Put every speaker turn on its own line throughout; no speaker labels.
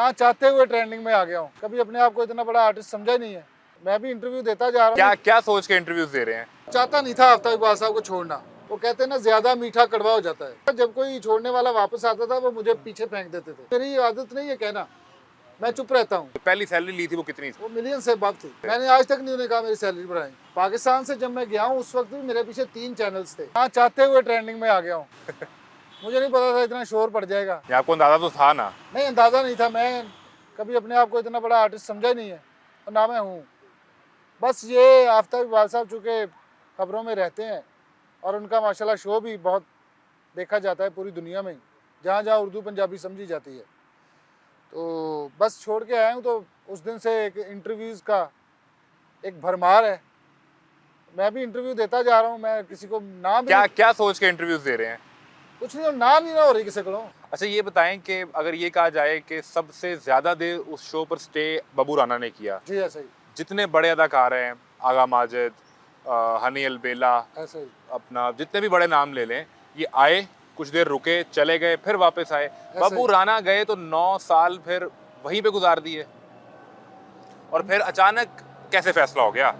ना चाहते हुए ट्रेंडिंग में आ गया हूँ। कभी अपने आप को इतना बड़ा आर्टिस्ट समझा ही नहीं है। मैं भी इंटरव्यू देता जा रहा हूँ।
क्या सोच के इंटरव्यूज दे रहे हैं?
चाहता नहीं था आफ्ताब इकबाल साहब को छोड़ना। वो कहते हैं ना, ज्यादा मीठा कड़वा हो जाता है। जब कोई छोड़ने वाला वापस आता था वो मुझे पीछे फेंक देते थे। मेरी आदत नहीं है कहना, मैं चुप रहता हूँ।
पहली सैलरी ली थी वो कितनी थी?
वो मिलियन से बात थी। मैंने आज तक नहीं उन्हें कहा मेरी सैलरी बढ़ाएं। पाकिस्तान से जब मैं गया हूँ उस वक्त भी मेरे पीछे 3 चैनल्स थे। हाँ, चाहते हुए ट्रेंडिंग में आ गया हूँ। मुझे नहीं पता था इतना शोर पड़ जाएगा।
आपको अंदाजा तो था ना?
नहीं, अंदाजा नहीं था। मैं कभी अपने आप को इतना बड़ा आर्टिस्ट समझा ही नहीं है और ना मैं हूँ। बस ये आफ्ताब इकबाल साहब चूँकि खबरों में रहते हैं और उनका माशाल्लाह शो भी बहुत देखा जाता है पूरी दुनिया में, जहाँ जहाँ उर्दू पंजाबी समझी जाती है। तो बस छोड़ के आया हूँ। तो उस दिन से एक इंटरव्यूज़ का एक भरमार है। मैं भी इंटरव्यू देता जा रहा हूँ। मैं किसी को नाम
क्या सोच के इंटरव्यूज दे रहे हैं?
कुछ नहीं, नाम ही ना हो रही किसी को।
अच्छा, ये बताएं कि अगर ये कहा जाए कि सबसे ज्यादा देर उस शो पर स्टे बबू राना ने किया।
जी ऐसा ही।
जितने बड़े अदाकार हैं, आगा माजिद, हनी अलबेला,
ऐसा ही।
अपना जितने भी बड़े नाम ले लें, ये आए, कुछ देर रुके, चले गए, फिर वापस आए। बबू राना गए तो 9 साल फिर वहीं पे गुजार दिए, और फिर अचानक कैसे फैसला हो गया?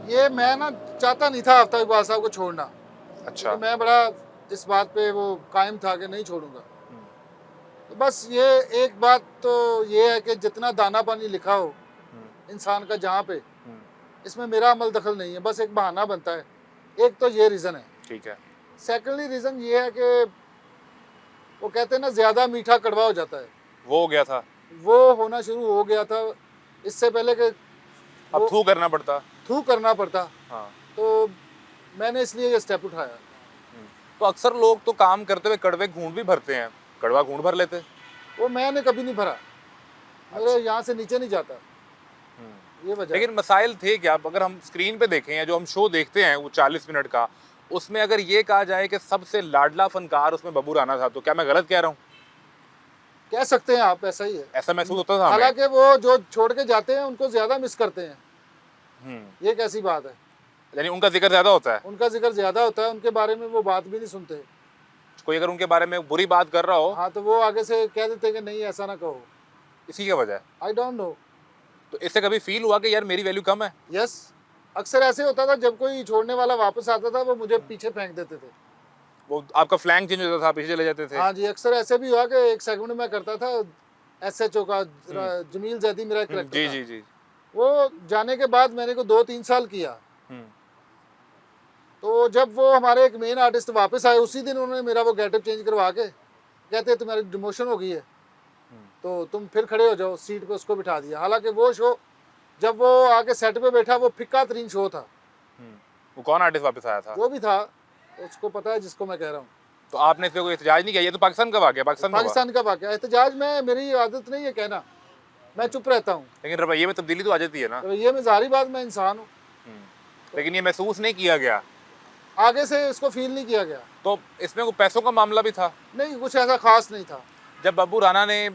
ये मैं ना चाहता नहीं था आफ्ताब इकबाल साहब को छोड़ना।
अच्छा।
तो मैं बड़ा इस बात पे वो कायम था कि नहीं छोड़ूंगा। तो बस ये एक बात तो ये है कि जितना दाना पानी लिखा हो इंसान का जहाँ पे, इसमें मेरा अमल दखल नहीं है। बस एक बहाना बनता है। एक तो ये रीज़न है।
ठीक है।
सेकेंडली रीज़न ये है कि वो कहते हैं ना, ज़्यादा मीठा कड़वा हो जाता है।
वो हो गया था,
वो होना शुरू हो गया था इससे पहले कि
अब थू करना पड़ता। हाँ।
तो मैंने इसलिए ये स्टेप उठाया।
तो अक्सर लोग तो काम करते हुए कड़वे घूंट भी भरते हैं, कड़वा घूंट भर लेते।
वो मैंने कभी नहीं भरा। मेरे यहाँ से नीचे नहीं जाता, ये वजह।
लेकिन मसाइल थे क्या? अगर हम स्क्रीन पे देखें या जो हम शो देखते हैं वो 40 मिनट का, उसमें अगर ये कहा जाए कि सबसे लाडला फनकार उसमें बबू राना था, तो क्या मैं गलत कह रहा हूँ?
कह सकते हैं आप, ऐसा ही है।
ऐसा महसूस होता था।
हालांकि वो जो छोड़ के जाते हैं उनको ज्यादा मिस करते हैं। ये कैसी बात है?
यानी उनका जिक्र ज्यादा होता है?
उनका जिक्र ज्यादा होता है, उनके बारे में वो बात भी नहीं सुनते।
कोई अगर उनके बारे में बुरी बात कर रहा हो,
हाँ, तो वो आगे से कह देते कि नहीं ऐसा ना कहो।
इसी की वजह?
I don't know.
तो इससे कभी फील हुआ कि यार मेरी वैल्यू कम है?
यस, अक्सर ऐसे होता था। जब कोई छोड़ने वाला वापस आता था वो मुझे पीछे फेंक देते थे।
वो आपका फ्लैंक चेंज होता था, पीछे चले जाते थे?
हाँ जी, अक्सर ऐसे भी हुआ कि एक सेगमेंट में करता था SHO का, जमील जैदी मेरा कैरेक्टर
जी
था।
जी जी।
वो जाने के बाद मैंने को 2-3 साल किया। तो जब वो हमारे एक मेन आर्टिस्ट वापस आए, उसी दिन उन्होंने मेरा वो गेटअप चेंज करवा के कहते तुम्हारी डिमोशन हो गई है, तो तुम फिर खड़े हो जाओ सीट पे। उसको बिठा दिया। हालांकि वो शो जब वो आके सेट पे बैठा, वो फिक्का तरीन शो था।
वो कौन आर्टिस्ट वापस आया था?
वो भी था, उसको पता है जिसको मैं कह रहा हूँ।
तो आपने इस पे कोई एहतजाज नहीं किया? ये तो पाकिस्तान का वाकया,
पाकिस्तान का वाकया। एहतजाज में मेरी आदत नहीं है कहना, मैं चुप रहता हूँ।
लेकिन रवैये में तब्दीली तो आ जाती है ना?
रवैये में जाहिर बात, मैं इंसान हूँ।
लेकिन ये महसूस नहीं किया गया,
आगे से इसको फील नहीं किया गया।
तो इसमें कोई पैसों का मामला भी था?
नहीं, कुछ ऐसा खास नहीं था।
जब बबू राना ने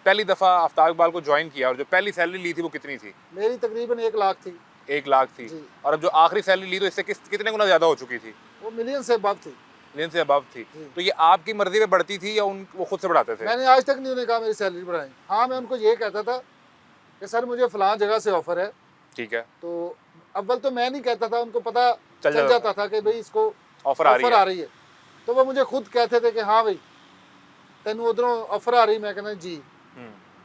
पहली दफ़ा आफ्ताब इकबाल को ज्वाइन किया, और जो पहली सैलरी ली थी वो कितनी थी?
मेरी तकरीबन 1 लाख थी।
1 लाख थी। और अब जो आखिरी सैलरी ली तो इससे कितने गुना ज़्यादा हो चुकी थी?
वो मिलियन से अबव थी।
मिलियन से अबव थी। तो ये आपकी मर्जी पे बढ़ती थी या वो खुद से बढ़ाते थे?
मैंने आज तक नहीं उन्हें कहा मेरी सैलरी बढ़ाएं। हाँ, मैं उनको ये कहता था कि सर मुझे फलां जगह से ऑफर है। ठीक है। तो अव्वल तो मैं नहीं कहता था, उनको पता चल जाता था कि भाई इसको ऑफर आ रही है। तो वो मुझे खुद कहते थे कि हाँ भाई तेन उधरों ऑफर आ रही। मैं कहना जी।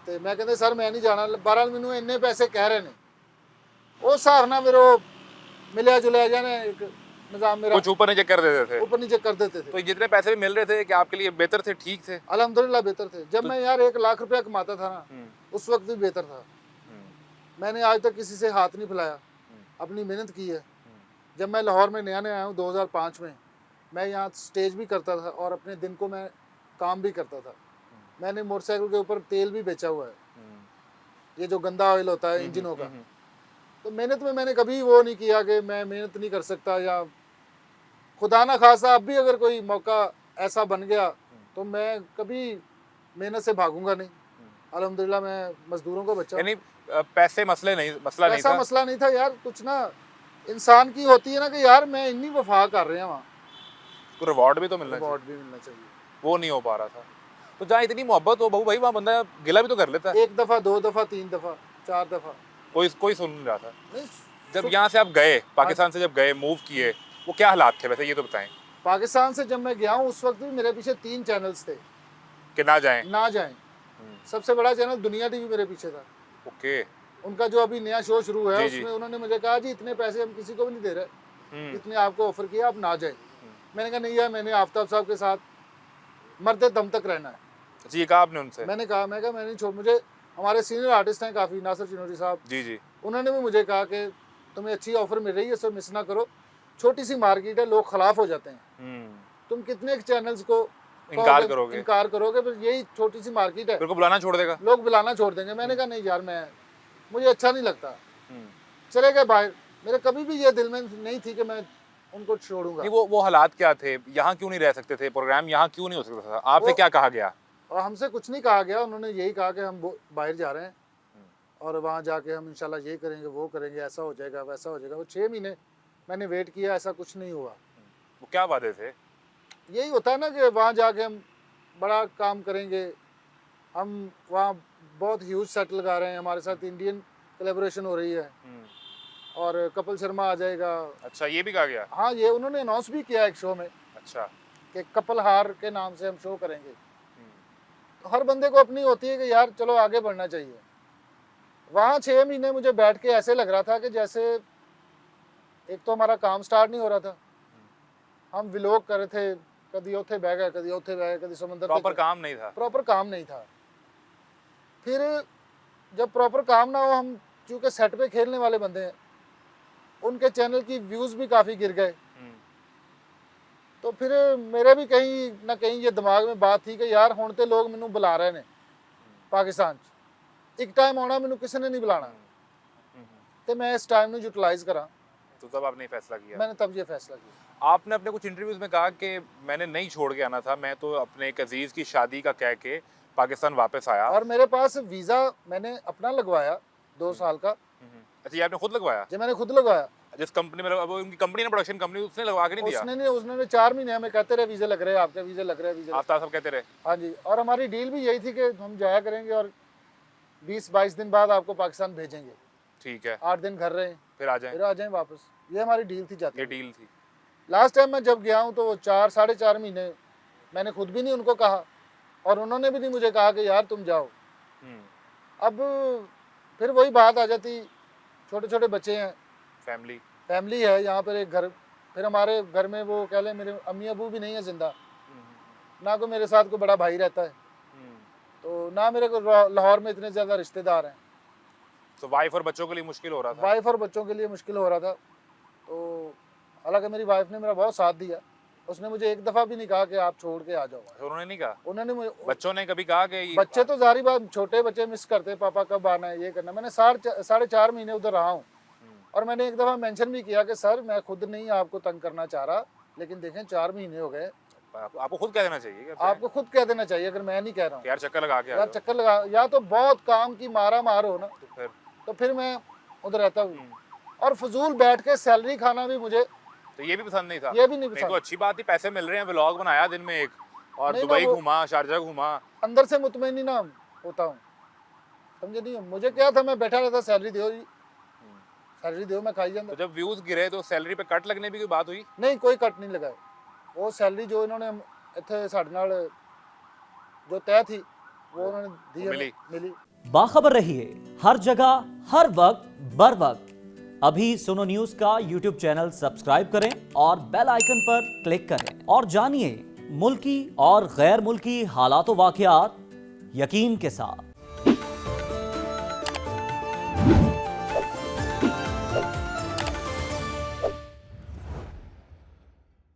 तो मैं कहते सर मैं नहीं जाना। बहरहाल मैनू इन्ने पैसे कह रहे हैं, उस हिसाब नाल मेरे मिलिया जुलिया जाने एक निज़ाम मेरा
कुछ ऊपर नीचे कर देते थे।
ऊपर नीचे कर देते थे।
तो जितने पैसे भी मिल रहे थे कि आपके लिए बेहतर थे, ठीक थे?
अल्हम्दुलिल्लाह बेहतर थे। जब मैं यार 1 लाख रुपया कमाता था ना, उस वक्त भी बेहतर था। मैंने आज तक किसी से हाथ नहीं फैलाया, अपनी मेहनत की है। जब मैं लाहौर में नया आया हूँ 2005 में, मैं यहाँ स्टेज भी करता था और अपने दिन को मैं काम भी करता था। मैंने मोटरसाइकिल के ऊपर तेल भी बेचा हुआ है, ये जो गंदा ऑयल होता है इंजनों का। तो मेहनत में मैंने कभी वो नहीं किया कि मैं मेहनत नहीं कर सकता, या खुदा ना खासा अब भी अगर कोई मौका ऐसा बन गया तो मैं कभी मेहनत से भागूंगा नहीं। अल्हम्दुलिल्लाह मैं मजदूरों का बच्चा।
यानी पैसे मसला नहीं था?
मसला नहीं था यार। कुछ ना इंसान की होती है ना कि यार मैं इतनी वफा कर रहे हैं, वहाँ
तो रिवॉर्ड भी तो मिलना
चाहिए।
वो नहीं हो पा रहा था। तो जहाँ इतनी मोहब्बत हो बहू भाई, वहाँ बंदा गिला भी तो कर लेता है।
1 दफा 2 दफा 3 दफा 4 दफा
कोई सुन नहीं रहा था।
नहीं।
जब यहाँ से आप गए, पाकिस्तान से जब गए, मूव किए, वो क्या हालात थे वैसे, ये तो बताएं।
पाकिस्तान से जब मैं गया हूँ उस वक्त भी मेरे पीछे 3 चैनल्स थे
कि ना जाएं।
ना जाएं। सबसे बड़ा चैनल दुनिया टीवी मेरे पीछे था।
ओके।
उनका जो अभी नया शो शुरू है
जी,
उसमें उन्होंने मुझे कहा जी इतने पैसे हम किसी को भी नहीं दे रहे, इतने आपको ऑफर किया, आप ना जाए। मैंने कहा नहीं यार, मैंने आफ्ताब साहब के साथ मरते दम तक रहना है।
अच्छा, ये कहा आपने उनसे?
मैंने कहा मैं नहीं छोड़, मुझे हमारे सीनियर आर्टिस्ट हैं काफ़ी, नासिर चिनोरी साहब
जी,
उन्होंने भी मुझे कहा कि तुम्हें अच्छी ऑफर मिल रही है, सो मिस ना करो, छोटी सी मार्केट है, लोग खिलाफ हो जाते हैं, तुम कितने चैनल्स को इनकार करोगे, पर यही छोटी सी मार्केट है,
बुलाना छोड़ देगा,
लोग बुलाना छोड़ देंगे। मैंने कहा नहीं यार, मुझे अच्छा नहीं लगता, चले गए बाहर। मेरे कभी भी ये दिल में नहीं थी कि मैं उनको छोड़ूंगा।
नहीं, वो हालात क्या थे, यहाँ क्यों नहीं रह सकते थे, प्रोग्राम यहाँ क्यों नहीं हो सकता था, आपसे क्या कहा गया?
और हमसे कुछ नहीं कहा गया, उन्होंने यही कहा कि हम बाहर जा रहे हैं और वहाँ जाके हम इंशाल्लाह ये करेंगे, वो करेंगे, ऐसा हो जाएगा, वैसा हो जाएगा। वो 6 महीने मैंने वेट किया, ऐसा कुछ नहीं हुआ।
वो क्या वादे थे?
यही होता है ना कि वहाँ जाके हम बड़ा काम करेंगे, हम वहाँ बहुत ह्यूज सेट लगा रहे हैं, हमारे साथ इंडियन कोलैबोरेशन हो रही है और कपिल शर्मा आ जाएगा।
अच्छा, ये भी कहा गया?
हाँ, ये उन्होंने अनाउंस भी किया एक शो में।
अच्छा,
कि कपिल हार के नाम से हम शो करेंगे। तो हर बंदे को अपनी होती है कि यार चलो आगे बढ़ना चाहिए। वहाँ 6 महीने मुझे बैठ के ऐसे लग रहा था कि जैसे एक तो हमारा काम स्टार्ट नहीं हो रहा था, हम व्लॉग कर रहे थे, कभी उथे बह गए, कभी उथे बह गए, कभी समुद्र।
प्रॉपर काम नहीं था।
प्रॉपर काम नहीं था। फिर जब प्रॉपर काम ना हो, हम चूँकि सेट पे खेलने वाले बंदे हैं, उनके चैनल की व्यूज़ भी काफ़ी गिर गए। तो फिर मेरे भी कहीं ना कहीं ये दिमाग में बात थी कि यार हुण ते लोग मैनू बुला रहे हैं पाकिस्तान, एक टाइम आना मैनू किसी ने नहीं बुलाना, तो मैं इस टाइम में यूटिलाइज करा।
तो तब आपने फैसला किया?
मैंने तब ये फैसला किया।
आपने अपने कुछ इंटरव्यूज में कहा कि मैंने नहीं छोड़ के आना था, मैं तो अपने एक अजीज की शादी का कह के पाकिस्तान वापस आया।
और मेरे पास वीज़ा मैंने अपना लगवाया 2 साल का।
अच्छा, ये आपने खुद लगवाया?
जी, मैंने खुद लगवाया।
जिस कंपनी में वो उनकी कंपनी ने, प्रोडक्शन कंपनी, उसने लगवा के नहीं दिया?
उसने 4 महीने हमें कहते रहे वीज़े लग रहे हैं, आपके वीज़े लग रहे हैं, वीज़े।
आफ्ताब साहब कहते रहे?
हाँ जी, और हमारी डील भी यही थी कि हम जाया करेंगे और 20-22 दिन बाद आपको पाकिस्तान भेजेंगे।
ठीक है।
8 दिन घर रहें,
फिर आ जाएं
वापस। ये हमारी डील थी जाती।
ये डील थी।
लास्ट टाइम मैं जब गया हूँ तो 4-4.5 महीने मैंने खुद भी नहीं उनको कहा और उन्होंने भी नहीं मुझे कहा कि यार तुम जाओ। अब फिर वही बात आ जाती, छोटे छोटे बच्चे हैं, फैमिली है यहाँ पर, एक घर, फिर हमारे घर में वो कह लें मेरे अम्मी अबू भी नहीं है जिंदा, ना कोई मेरे साथ कोई बड़ा भाई रहता है, तो ना मेरे को लाहौर में इतने ज़्यादा रिश्तेदार हैं।
तो वाइफ और बच्चों के लिए मुश्किल हो रहा था?
वाइफ और बच्चों के लिए मुश्किल हो रहा था। तो हालांकि मेरी वाइफ ने मेरा बहुत साथ दिया, उसने मुझे एक दफ़ा भी नहीं कहा कि आप छोड़ के आ जाओ।
उन्होंने नहीं कहा?
उन्होंने
बच्चों ने कभी कहा कि?
बच्चे तो जारी बात, छोटे बच्चे मिस करते, पापा कब आना है, ये करना। मैंने 4.5 महीने उधर रहा हूँ और मैंने एक दफ़ा मेंशन भी किया कि सर मैं खुद नहीं आपको तंग करना चाह रहा, लेकिन देखें 4 महीने हो गए।
आपको खुद कह देना चाहिए।
आपको खुद कह देना चाहिए, अगर मैं नहीं कह रहा हूँ।
यार चक्कर लगा के
यार चक्कर लगा, या तो बहुत काम की मारा मार हो ना, तो फिर मैं उधर रहता हूँ। और फजूल बैठ के सैलरी खाना भी मुझे
तो ये भी पसंद नहीं था?
ये भी नहीं पसंद।
तो अच्छी बात ही, पैसे मिल रहे हैं, व्लॉग बनाया दिन में एक, और दुबई घूमा, शारजा घूमा,
अंदर से मुतमईन ना होता हूँ, समझे नहीं? मुझे क्या था, मैं बैठा रहता, सैलरी दो जी, सैलरी दो, मैं खाई जाता।
तो जब व्यूज गिरे तो सैलरी पे कट लगने भी कोई बात हुई?
नहीं, कोई कट नहीं लगाया। वो सैलरी जो इन्होंने इत्थे साडे नाल जो तय थी वो उन्होंने दी, मिली।
बाखबर रहिए हर जगह हर वक्त बर वक्त। अभी सुनो न्यूज का यूट्यूब चैनल सब्सक्राइब करें और बेल आइकन पर क्लिक करें और जानिए मुल्की और गैर मुल्की हालात व वाक़यात यकीन के साथ।